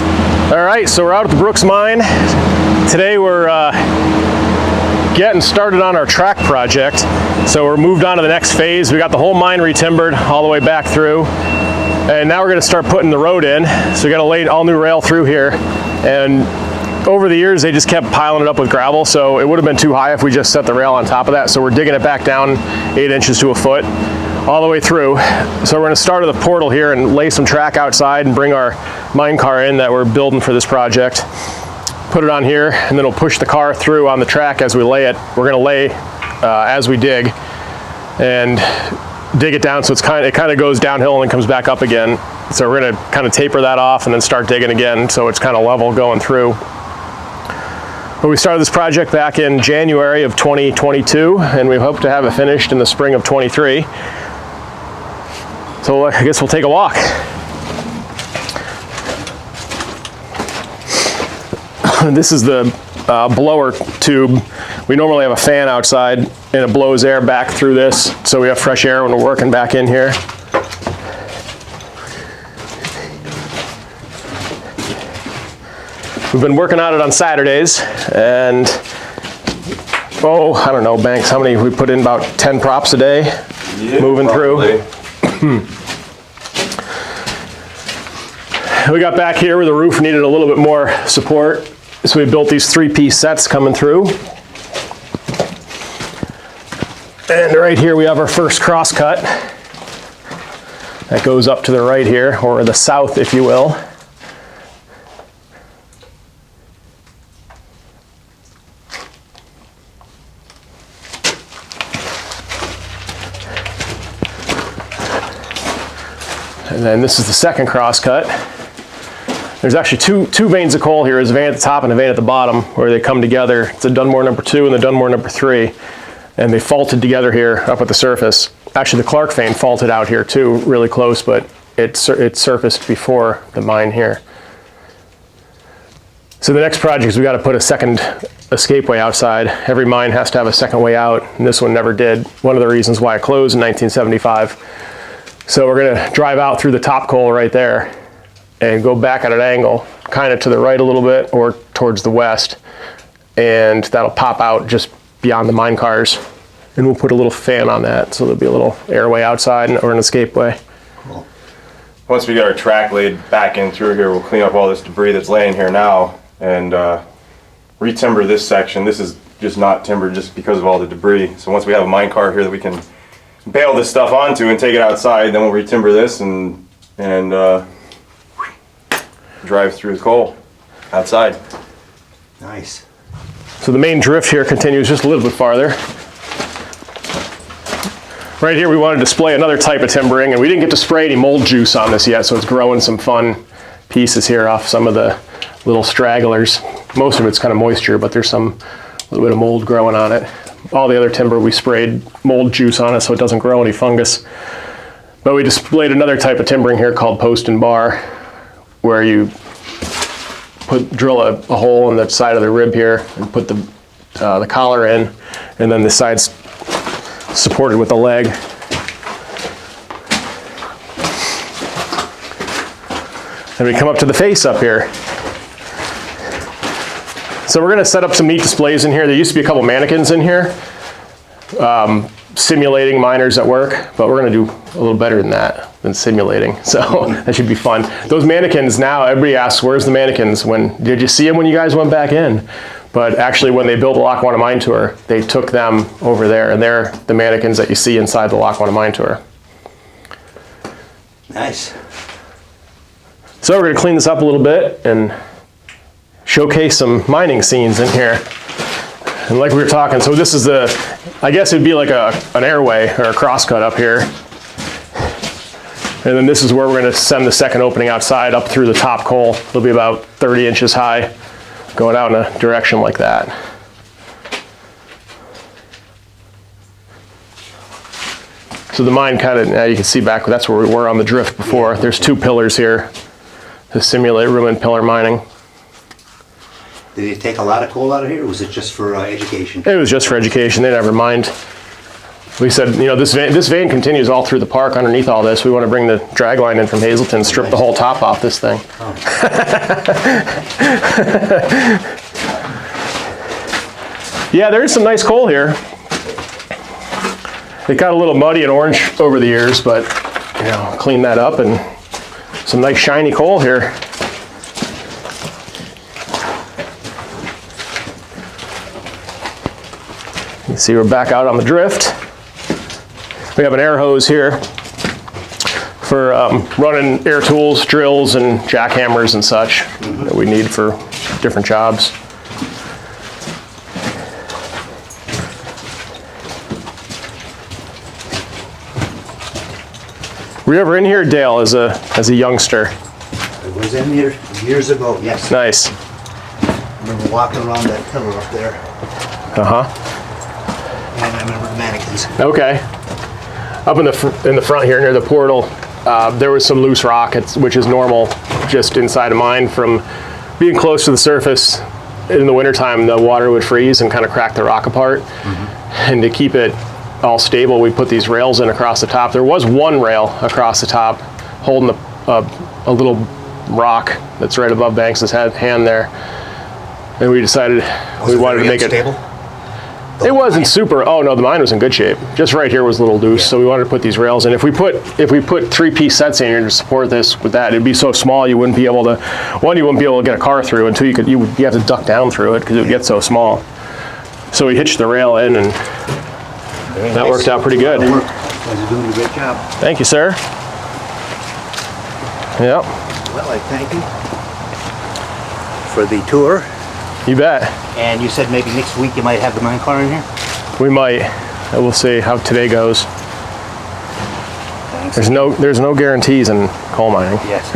All right, so we're out at the Brooks Mine. Today we're getting started on our track project. So we're moved on to the next phase. We got the whole mine retimbered all the way back through. And now we're gonna start putting the road in. So we gotta lay all new rail through here. And over the years, they just kept piling it up with gravel. So it would have been too high if we just set the rail on top of that. So we're digging it back down 8 inches to a foot all the way through. So we're gonna start at the portal here and lay some track outside and bring our mine car in that we're building for this project. Put it on here, and then we'll push the car through on the track as we lay it. We're gonna lay as we dig, and dig it down so it kind of goes downhill and then comes back up again. So we're gonna kind of taper that off and then start digging again so it's kind of level going through. But we started this project back in January of 2022, and we hope to have it finished in the spring of 23. So I guess we'll take a walk. This is the blower tube. We normally have a fan outside and it blows air back through this, so we have fresh air when we're working back in here. We've been working on it on Saturdays, and I don't know, Banks, how many? We put in about 10 props a day, yeah, moving probably through. We got back here where the roof needed a little bit more support, so we built these 3-piece sets coming through. And right here we have our first cross cut that goes up to the right here, or the south, if you will. And then this is the second cross cut. There's actually two veins of coal here. There's a vein at the top and a vein at the bottom where they come together. It's a Dunmore number 2 and the Dunmore number 3. And they faulted together here up at the surface. Actually, the Clark vein faulted out here too, really close, but it surfaced before the mine here. So the next project is we got to put a second escape way outside. Every mine has to have a second way out, and this one never did. One of the reasons why it closed in 1975. So we're gonna drive out through the top coal right there and go back at an angle, kind of to the right a little bit or towards the west. And that'll pop out just beyond the mine cars. And we'll put a little fan on that, so there'll be a little airway outside or an escape way. Cool. Once we get our track laid back in through here, we'll clean up all this debris that's laying here now and re-timber this section. This is just not timbered just because of all the debris. So once we have a mine car here that we can bale this stuff onto and take it outside, then we'll re-timber this and drive through the coal outside. Nice. So the main drift here continues just a little bit farther. Right here we want to display another type of timbering, and we didn't get to spray any mold juice on this yet, so it's growing some fun pieces here off some of the little stragglers. Most of it's kind of moisture, but there's some little bit of mold growing on it. All the other timber we sprayed mold juice on it so it doesn't grow any fungus. But we displayed another type of timbering here called post and bar, where you drill a hole in the side of the rib here and put the collar in, and then the side's supported with a leg. And we come up to the face up here. So we're gonna set up some neat displays in here. There used to be a couple mannequins in here, simulating miners at work, but we're gonna do a little better than simulating. So that should be fun. Those mannequins now, everybody asks, where's the mannequins? Did you see them when you guys went back in? But actually when they built the Lackawanna Mine Tour, they took them over there, and they're the mannequins that you see inside the Lackawanna Mine Tour. Nice. So we're gonna clean this up a little bit and showcase some mining scenes in here. And like we were talking, so this is I guess it'd be like an airway or a crosscut up here. And then this is where we're gonna send the second opening outside up through the top coal. It'll be about 30 inches high, going out in a direction like that. So the mine now you can see back, that's where we were on the drift before. There's 2 pillars here to simulate rumen pillar mining. Did you take a lot of coal out of here, or was it just for education? It was just for education. They never mined We said, you know, this vein continues all through the park underneath all this. We want to bring the drag line in from Hazelton, strip the whole top off this thing. Yeah, there is some nice coal here. It got a little muddy and orange over the years, but, you know, clean that up and some nice shiny coal here. You see we're back out on the drift. We have an air hose here for running air tools, drills, and jackhammers and such that we need for different jobs. Were you ever in here, Dale, as a youngster? I was in here years ago, yes. Nice. I remember walking around that pillar up there, and I remember the mannequins. Okay. Up in the front here near the portal, there was some loose rock, which is normal just inside of mine from being close to the surface. In the wintertime, the water would freeze and kind of crack the rock apart. And to keep it all stable, we put these rails in across the top. There was one rail across the top holding a little rock that's right above Banks's hand there. And we decided we wanted to make it stable. It wasn't super. Oh no, the mine was in good shape. Just right here was a little loose, so we wanted to put these rails in. If we put 3-piece sets in here to support this with that, it'd be so small you wouldn't be able to. One, you wouldn't be able to get a car through, and two, you have to duck down through it because it would get so small. So we hitched the rail in, and that worked out pretty good. You guys are doing a great job. Thank you, sir. Yep, Well, I thank you for the tour. you bet. And you said maybe next week you might have the mine car in here? We might. We'll see how today goes. Thanks. There's no guarantees in coal mining. Yes.